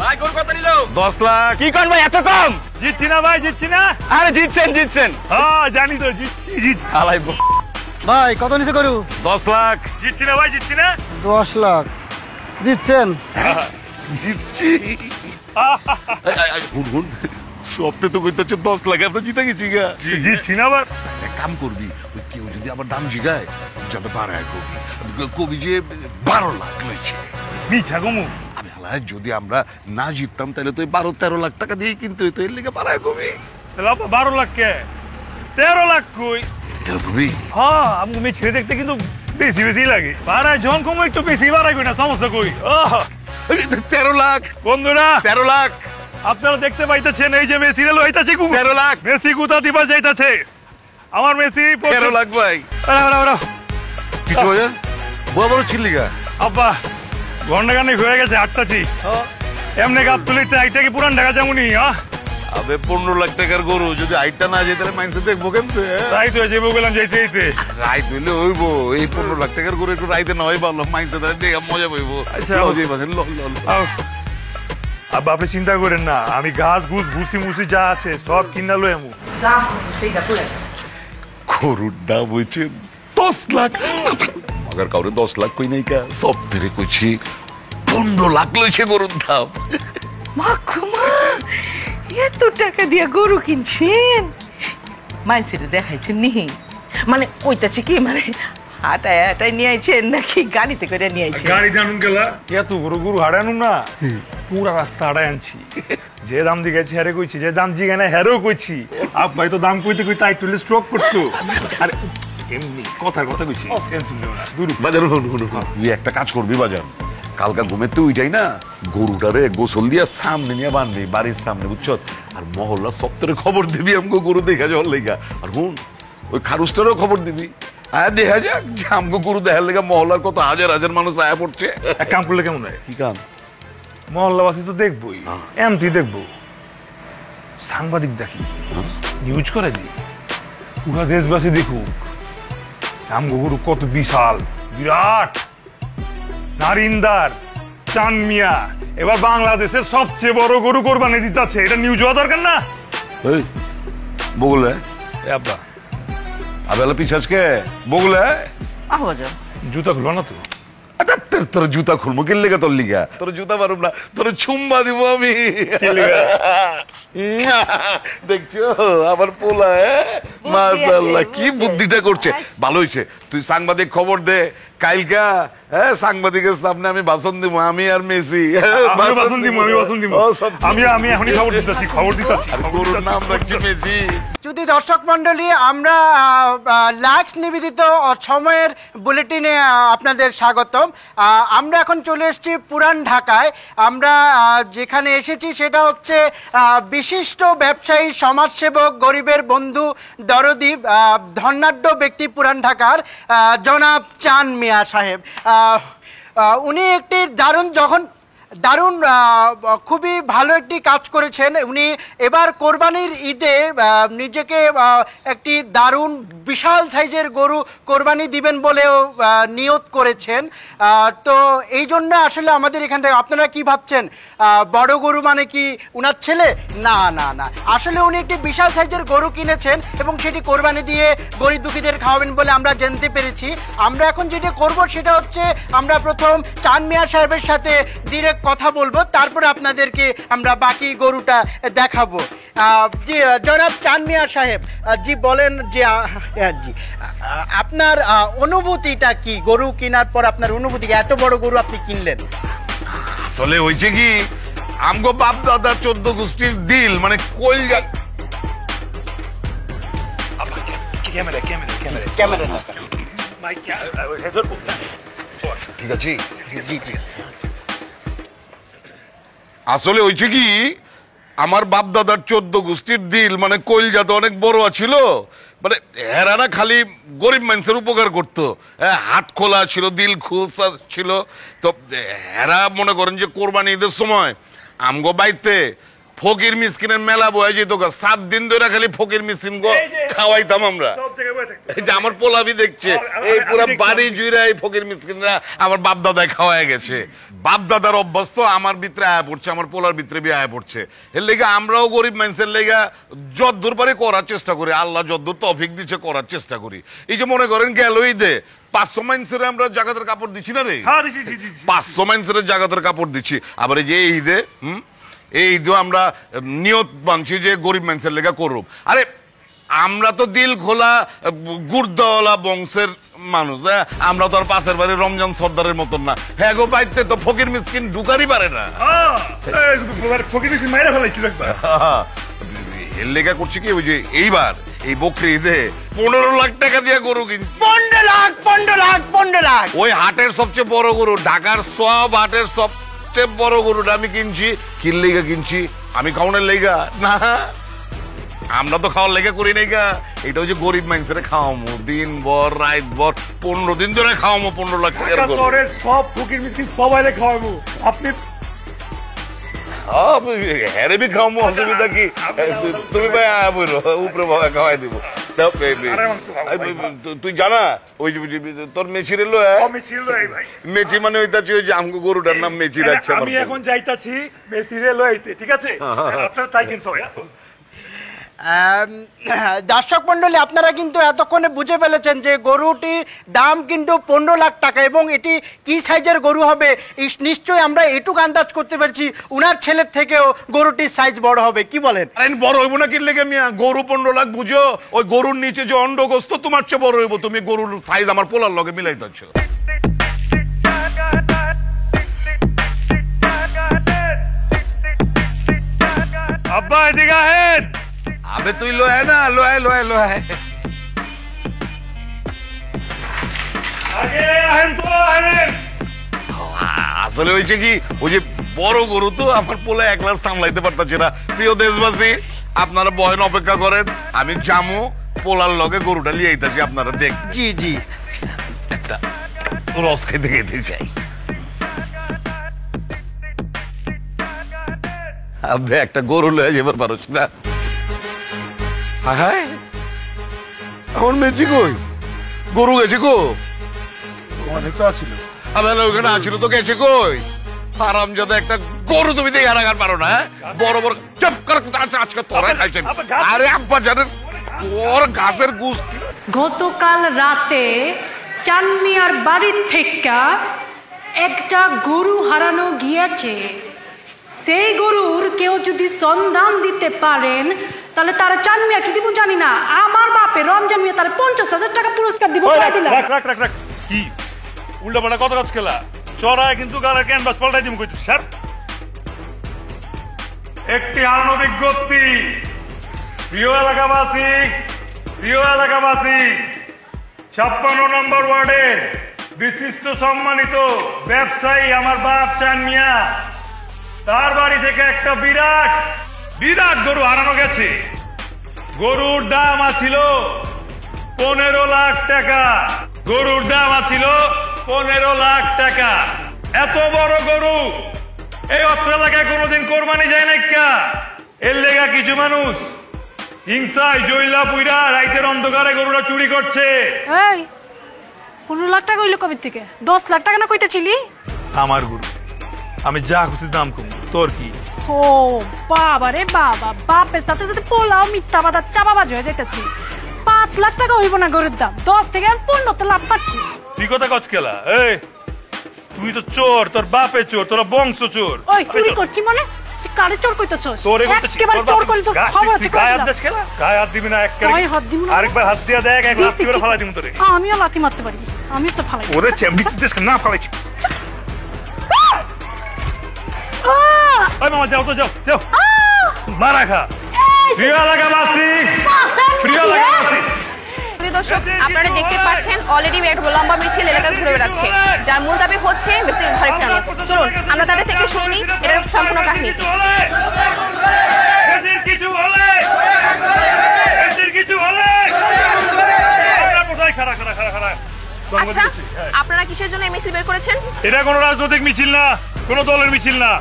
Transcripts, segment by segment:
ভাই গরু কত নিল? 10 লাখ। কি কোন ভাই এত কম? জিতছি না ভাই, জিতছি না। আরে জিতছেন। হ্যাঁ জানি তো, জিতছি। আলাই ভাই কত নিচে গরু? 10 লাখ। জিতছি না ভাই, জিতছি না। 10 লাখ জিতছেন? জিতছি। হুন সবতে তো কইতাছ 10 লাখ, আমরা জিতে গেছি গা। জিতছি না ভাই। এক কাম করবি, ওই কেউ যদি আবার দাম জিগায় যাতে বাড়ায় কবি যে 12 লাখ লইছে। মিছা গমু। আমি হালায় যদি আমরা না জিততাম তাহলে তো 12-13 লাখ টাকা দিয়ে কিনতে হইতো, এর লেগে বাড়ায় কবি। তাহলে 12 লাখ কে? 13 লাখ কই? 13 কবি? হ্যাঁ, আমি মেয়ে দেখতে কিন্তু বেশি লাগে। বাড়ায় জন কম একটু বেশি বাড়াই কই না, সমস্যা কই? 13 লাখ বন্ধুরা, 13 লাখ। আপনারা দেখতে পাইতেছেন এই যে মেসি রেল হইতাছে 13 লাখ। মেসি গুতা দিবার যাইতাছে। আমার মেসি 13 লাখ ভাই। কিছু হয় বড় ছিলিগা আব্বা ঘন্টা গানে হয়ে গেছে 8টা এমনি গাছ তুলিতে একটা কি পুরান ঢাকা যেমনই। আবে 15 লাখ টাকার গরু যদি আইটা না যেতে তাহলে মাইন্সে দেখবো কেমতে? রাইত হয়ে যাবো গেলাম যাইতে রাইত হইলে হইবো। এই 15 লাখ টাকার গরু একটু রাইতে না হয় ভালো, মাইন্সে তাহলে দেখে মজা পাইবো। আচ্ছা ল আব্বা আপনি চিন্তা করেন না, আমি গাছ গুছ ভুসি মুসি যা আছে সব কিনা লো এমু। গরুর দাম হয়েছে 10 লাখ। মগার কাউরে 10 লাখ কই নাই কা, সব ধরে কইছি 15 লাখ লইছে গরুর দাম। মাখুমা এত টাকা দিয়ে গরু কিনছেন? মাইসের দেখাইছেন নি? মানে কইতাছে কি, মানে হাটায় নিয়ে আইছেন নাকি গাড়িতে করে নিয়ে আইছেন? গাড়িতে আনুন গেলা এত গরু হাড়ে আনুন না, পুরা রাস্তা হাড়ায় আনছি। যে দাম দিয়ে গেছি হ্যারে কইছি, যে দাম দিয়ে না হ্যারেও কইছি। আব্বাই তো দাম কইতে একটু স্ট্রোক করতো। আরে এমনি কথার কথা কইছি, টেনশন নিও না। বাজার তুই একটা কাজ করবি বাজার, কালকা ঘুমেতে উঠাই না গরুটারে গোসল দিয়া সামনে নিয়ে বানবি বাড়ির সামনে, বুঝছ? আর মহল্লা সপ্তাহে খবর দিবি আমগো গরু দেখা যাওয়ার লেগা। আর হুন ওই খারুসটারও খবর দিবি, দেখা যাক যে আমগো গরু দেখার লেগা মহল্লার কত হাজার হাজার মানুষ আয়া পড়ছে। এক কাম করলে কেমন হয়? কি কাম? মহল্লাবাসী তো দেখবোই, এমটি দেখবো, সাংবাদিক দেখি, নিউজ করে দিই, পুরা দেশবাসী দেখুক আমগো গরু কত বিশাল বিরাট নারিন্দার চান মিয়া এবার বাংলাদেশের সবচেয়ে বড় গরু কোরবানি দিতেছে। এটা নিউজ হওয়া দরকার না? বগুলে আব্বা আবেলা পিছাজকে বগুলে জুতা খুলবা না তো? তোর জুতা খুলবো কি লেগা? তোর লিগা তোর জুতা পারুম না, তোর চুম্বা দিব আমি। দেখছো আমার পোলা মাশাআল্লাহ কি বুদ্ধিটা করছে। ভালো হয়েছে তুই সাংবাদিক খবর দে কাইলকা। সাংবাদিকের সামনে আমি ভাষণ দিব, আমি আর মেসি আমি এখনই খবর দিতেছি গরুর নাম রাখছি মেসি। যদি দর্শক মন্ডলী, আমরা লাক্স নিবেদিত সময়ের বুলেটিনে আপনাদের স্বাগতম। আমরা এখন চলে এসেছি পুরান ঢাকায়। আমরা যেখানে এসেছি সেটা হচ্ছে বিশিষ্ট ব্যবসায়ী, সমাজসেবক, গরিবের বন্ধু, দরদি, ধনাঢ্য ব্যক্তি পুরান ঢাকার জনাব চান মিয়া সাহেব। উনি একটি দারুণ খুবই ভালো একটি কাজ করেছেন। উনি এবার কোরবানির ঈদে নিজেকে একটি দারুণ বিশাল সাইজের গরু কোরবানি দিবেন বলেও নিয়ত করেছেন। তো এই জন্য আসলে আমাদের এখান থেকে আপনারা কি ভাবছেন বড় গরু মানে কি উনার ছেলে? না না না, আসলে উনি একটি বিশাল সাইজের গরু কিনেছেন এবং সেটি কোরবানি দিয়ে গরিব দুঃখীদের খাওয়াবেন বলে আমরা জানতে পেরেছি। আমরা এখন যেটা করব সেটা হচ্ছে আমরা প্রথম চান মিয়া সাহেবের সাথে ডিরেক্ট কথা বলবো, তারপরে আপনাদেরকে আমরা বাকি গরুটা দেখাবো। জি জনাব চান মিয়া সাহেব, জি বলেন যে জি আপনার অনুভূতিটা কি গরু কেনার পর? আপনার অনুভূতি, এত বড় গরু আপনি কিনলেন? আসলে হয়েছে কি, আমগো বাপ দাদা 14 গোষ্ঠীর দিল মানে কইল। ঠিক আছে জি জি। আসলে হয়েছে কি, আমার বাপ দাদার 14 গোষ্ঠীর দিল মানে কইলজাত অনেক বড় ছিল। মানে হেরানা খালি গরিব মানুষের উপকার করতো, হাত খোলা ছিল, দিল খোলা ছিল। তো হেরা মনে করেন যে কোরবানি ঈদের সময় আমগো বাইতে ফকির মিসকিনের মেলা বয়ে যেত 7 দিন ধরে খালি ফকির মিসকিন গো খাওয়াইতাম আমরা। এই যে আমার পোলাবি দেখছে এই পুরো বাড়ি জুড়ে এই ফকির মিসকিনরা আমার বাপ দাদায় খাওয়ায় গেছে। বাপ দাদার অভ্যাস তো আমার ভিতরে আয়া পড়ছে, আমার পোলার ভিতরে বি আয়া পড়ছে। এর লেগে আমরাও গরিব মানুষের লেগে যদ্দূর পারে করার চেষ্টা করি, আল্লাহ যদ্দূর তৌফিক দিচ্ছে করার চেষ্টা করি। এই যে মনে করেন গেল ঈদে 500 মানুষের আমরা জাগাতের কাপড় দিচ্ছি না রে, 500 মানুষের জাগাতের কাপড় দিচ্ছি। আবার এই যে এই ঈদে এই ঈদেও আমরা নিয়ত বানছি যে গরিব মানুষের লেগে করুক। আরে আমরা তো দিল খোলা গুর্দাওয়ালা বংশের মানুষ, হ্যাঁ আমরা তো আর পাশের বাড়ির রমজান সর্দারের মতন না। হ্যাঁ গো বাইতে তো ফকির মিসকিন ঢুকারই পারে না। এর লেগা করছি কি ওই যে এইবার এই বকরি ঈদে 15 লাখ টাকা দিয়ে গরু কিনছি। 15 লাখ ওই হাটের সবচেয়ে বড় গরু, ঢাকার সব হাটের সবচেয়ে বড় গরুটা আমি কিনছি। কিন লেগা কিনছি? আমি খাওয়ানোর লেগা না, আমরা তো খাওয়ার লেগে করি নাই গা। এটা হচ্ছে গরিব মানুষের খাওয়ামো, দিন ভর রাত ভর 15 দিন ধরে খাওয়ামো 15 লাখ টাকার গরু। সব ফকির মিসকিন সবাই খাওয়াবো। আপনি হ্যারে বি খাওয়ামো, অসুবিধা কি? তুমি ভাই উপরে ভাবে খাওয়াই দিব। তুই জানা ওই তোর মেচি রেলো মেচি মানে ওইটাছি ওই যে আমগো গরুটার নাম মেচি রাখছে। আমি এখন যাইতাছি মেচি রেলো আইতে, ঠিক আছে? আপনারা তাই কিনছো। দর্শক মন্ডলী, আপনারা কিন্তু এতক্ষণে বুঝে ফেলেছেন যে গরুটির দাম কিন্তু 15 লাখ টাকা, এবং এটি কি সাইজের গরু হবে নিশ্চয়ই আমরা এটুকু আন্দাজ করতে পারছি উনার ছেলের থেকেও গরুটির সাইজ বড় হবে। কি বলেন? বড় হইব না কিনলে মিয়া? গরু 15 লাখ বুঝো, ওই গরুর নিচে যে অন্ডগোস্ত তোমার চেয়ে বড় হইব। তুমি গরুর সাইজ আমার পোলার লগে মিলাই দিচ্ছ। আব্বা এদিকে আহেন। আবে তুই লোয় না, লোয় লোয় লোয় আসলে হয়েছে কি ওই যে বড় গরু তো আমার পোলা একলা সামলাইতে পারতাছে না। প্রিয় দেশবাসী, আপনারা বয়ন অপেক্ষা করেন, আমি জামু পোলার লগে গরুটা লিয়ে আইতাছি, আপনারা দেখ। জি জি, একটা রস খেতে খেতে চাই। আবে একটা গরু লয়ে যাবার পারছ না? হায় আমার মেচি কই? গরু গেছে কো? অনেক তো আছিল। আবার ওখানে আছিল তো গেছে কই? হারামজাদা একটা গরু তুমি দেখে হারাগার পারো না? বড় বড় চুপ কর, আজকে তোরা খাইছেন। আরে আব্বা জানেন ওর গাছের গুস। গতকাল রাতে চানমিয়ার বাড়ির থেকে একটা গরু হারানো গিয়েছে। সেই গরুর কেউ যদি সন্ধান দিতে পারেন তাহলে তারা চানমিয়া কি দিব জানি না, আমার বাপে রমজান মিয়া তার 50,000 টাকা পুরস্কার দিব। কি উল্টা পাল্টা কত কাজ খেলা চড়ায় কিন্তু গাড়ির ক্যানভাস পাল্টাই দিব কইতে স্যার। একটি হারানো বিজ্ঞপ্তি। প্রিয় এলাকাবাসী, 56 নম্বর ওয়ার্ডের বিশিষ্ট সম্মানিত ব্যবসায়ী আমার বাপ চান মিয়া, তার বাড়ি থেকে একটা বিরাট গরু হারানো গেছে। গরুর দাম আছিল 15 লাখ টাকা। গরুর দাম আছিল 15 লাখ টাকা। এত বড় গরু এই অত্র এলাকায় কোনোদিন কোরবানি যায় না। এর লেগা কিছু মানুষ হিংসায় জইলা পুইরা রাইতের অন্ধকারে গরুটা চুরি করছে। 15 লাখ টাকা হইলো কবে থেকে? 10 লাখ টাকা না কইতেছিলি? আমার গরু, আমি যা খুশি দাম কম, তোর কি? ও বাবা রে বাবা, বাপের সাথে সাথে পোলাও মিথ্যা বাদা চাপাবাজ হয়ে যাইতেছি। 5 লাখ টাকা হইব না গরুর দাম, 10 থেকে 15 তো লাভ পাচ্ছি। তুই কথা কচ খেলা? এই তুই তো চোর, তোর বাপে চোর, তোরা বংশ চোর। ওই চুরি করছি মানে তুই কারে চোর কইতেছস? তোরে কইতেছি, একেবারে চোর করলি তো খবর আছে। গায়ে হাত দিস খেলা? গায়ে হাত দিবি না, গায়ে হাত দিবি না। আরেকবার হাত দিয়া দেখ, এক লাথি করে ফালাই দিমু তোরে। আমিও লাথি মারতে পারি, আমিও তো ফালাই। ওরে চেমড়ি দিস না ফালাইছি। ওই মামা যাও তো, যাও মারা খা। প্রিয় এলাকাবাসী, দর্শক আপনারা দেখতে পাচ্ছেন অলরেডি একটা লম্বা মিছিল এলাকা ঘুরে বেড়াচ্ছে, যার মূল দাবি হচ্ছে বেশি ঘরে ফেরানো। চলুন আমরা তাদের থেকে শুনি এটার সম্পূর্ণ কাহিনী। আচ্ছা, আপনারা কিসের জন্য এই মিছিল বের করেছেন? এটা কোনো রাজনৈতিক মিছিল না, কোনো দলের মিছিল না।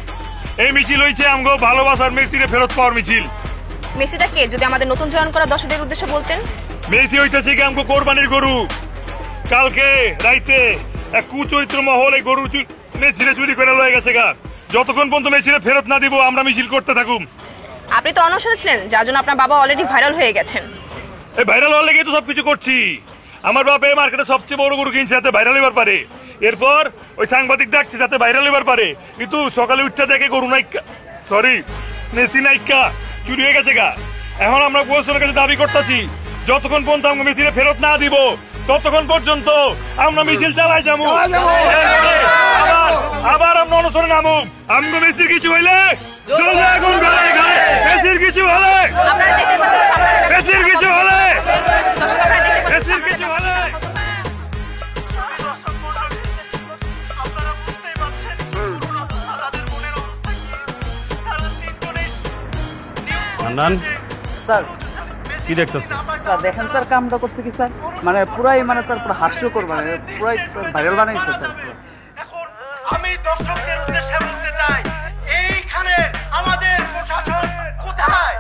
এই মিছিল হইছে আমগো ভালোবাসার মেসিরে ফেরত পাওয়ার মিছিল। মেসিটা কে যদি আমাদের নতুন জয়েন করা দর্শকদের উদ্দেশ্যে বলতেন? মেসি হইতেছে কি আমগো কোরবানির গরু। কালকে রাইতে এক কুচরিত্র মহল এই গরু মেসিরে চুরি করে লয়ে গেছে গা। যতক্ষণ পর্যন্ত মেসিরে ফেরত না দিব আমরা মিছিল করতে থাকুম। আপনি তো অনশনে ছিলেন, যার জন্য আপনার বাবা অলরেডি ভাইরাল হয়ে গেছেন। এই ভাইরাল হওয়ার লেগেই তো সবকিছু করছি। আমার বাবা এই মার্কেটে সবচেয়ে বড় গরু কিনছে যাতে ভাইরাল হইবার পারে। এরপর ওই সাংবাদিক ডাকছে যাতে ভাইরাল হইবার পারে। কিন্তু সকালে উঠতে দেখে গরু নাইকা, সরি মেসি নাইকা চুরি হয়ে গেছে গা। এখন আমরা প্রশাসনের কাছে দাবি করতেছি যতক্ষণ পর্যন্ত আমরা মেসিরে ফেরত না দিব ততক্ষণ পর্যন্ত আমরা মিছিল চালাই যাবো। আবার আমরা অনশনে নামু। আমগো মেসির কিছু হইলে মেসির কিছু হলে মেসির কিছু হলে মেসির কিছু হলে স্যার কি দেখতেছেন? স্যার দেখেন স্যার কামটা করছে কি স্যার, মানে পুরাই মানে স্যার পুরো হাস্যকর, মানে পুরাই ভাইরাল বানাইছে স্যার। এখন আমি দর্শকদের উদ্দেশ্যে বলতে চাই, এইখানে আমাদের প্রশাসন কোথায়?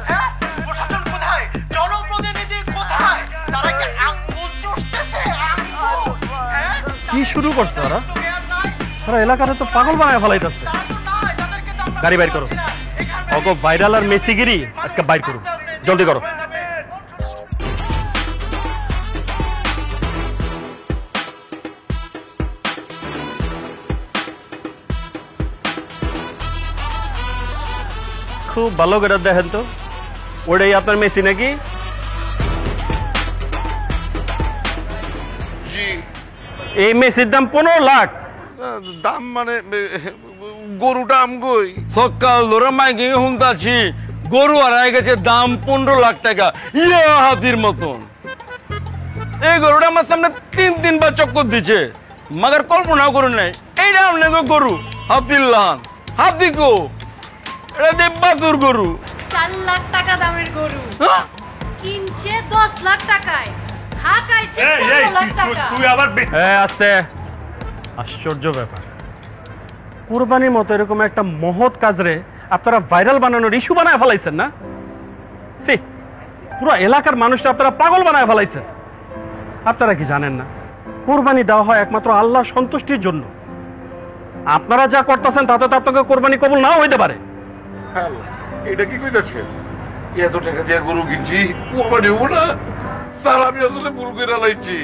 হ্যাঁ, প্রশাসন কোথায়? জনপ্রতিনিধি কোথায়? তারা কি আঙ্গুল চুষতেছে? আঙ্গুল? হ্যাঁ, কি শুরু করছে ওরা? সারা এলাকাতে তো পাগল বানায় ফেলাইতেছে। গাড়ি বাইর করো, অগো ভাইরাল আর মেসিগিরি আজকে বাইর করো, জলদি করো। খুব ভালো করে দেখেন তো, ওটাই আপনার মেসি নাকি? এই মেসির দাম 15 লাখ। দাম মানে গরুটা আমগোই। সকাল ধরে মাইকিং শুনতাছি গরু হারাই গেছে, দাম 15 লাখ টাকা। ইয়া হাতির মতন এই গরুটা আমার সামনে 3-3 চক্কর দিচ্ছে, মাগার কল্পনা করুন নাই এইটা আপনার গরু। হাতির লান হাতি গো, এটা দেববাসুর গরু। 4 লাখ টাকা দামের গরু কিনছে 10 লাখ টাকায়, খাকাইছে 15 লাখ টাকা। তুই আবার আস্তে, আশ্চর্য ব্যাপার। কুরবানির মতো এরকম একটা মহৎ কাজরে আপনারা ভাইরাল বানানোর ইস্যু বানায় ফেলাইছেন না? সে পুরো এলাকার মানুষরা আপনারা পাগল বানায় ফেলাইছেন। আপনারা কি জানেন না কুরবানি দেওয়া হয় একমাত্র আল্লাহ সন্তুষ্টির জন্য? আপনারা যা করতেছেন তাতে তো আপনাকে কোরবানি কবুল নাও হইতে পারে। এটা কি কইতাছে? এত টাকা দিয়ে গরু কিনছি, কোরবানি হবো না? স্যার আমি আসলে ভুল করে লাইছি।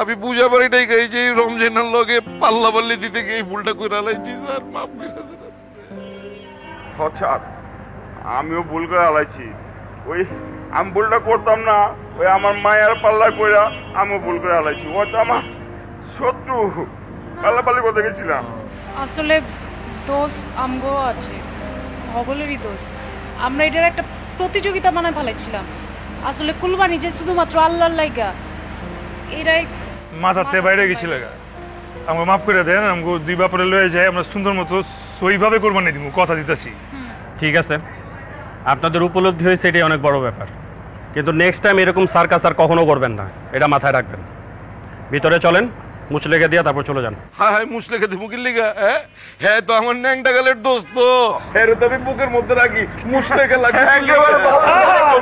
আমি বুঝা পারি নাই এই যে রমজানের লগে পাল্লা পাল্লি দিতে গিয়ে ভুলটা করে লাইছি। স্যার মাফ করে দেন। আচ্ছা আমিও ভুল করে হালাইছি। ওই আমি ভুলটা করতাম না, ওই আমার মায়ের পাল্লা কইরা আমিও ভুল করে হালাইছি। ও তো আমার শত্রু, পাল্লা পাল্লি করতে গেছিলাম। আসলে দোষ আমগো আছে, সকলেরই দোষ। আমরা এটার একটা প্রতিযোগিতা বানায় ফেলাইছিলাম। আসলে কুরবানি যে শুধুমাত্র আল্লাহর লাইগা, এরাই মাথাতে বাইরে গেছিল গা। আমাকে মাফ করে দেন, আমাকে 2 বাপরে লয়ে যায়, আমরা সুন্দর মতো সইভাবে কোরবানি দিব, কথা দিতেছি। ঠিক আছে, আপনাদের উপলব্ধি হয়েছে, এটাই অনেক বড় ব্যাপার। কিন্তু নেক্সট টাইম এরকম সার্কাস আর কখনো করবেন না, এটা মাথায় রাখবেন। ভিতরে চলেন, মুচলেকে দিয়া তারপর চলে যান। হ্যাঁ মুসলেকে দিব কি লিগা? হ্যাঁ তো আমার ন্যাংটা গালের দোস্ত, হ্যাঁ তো আমি বুকের মধ্যে রাখি, মুসলেকে লাগে একেবারে ভালো।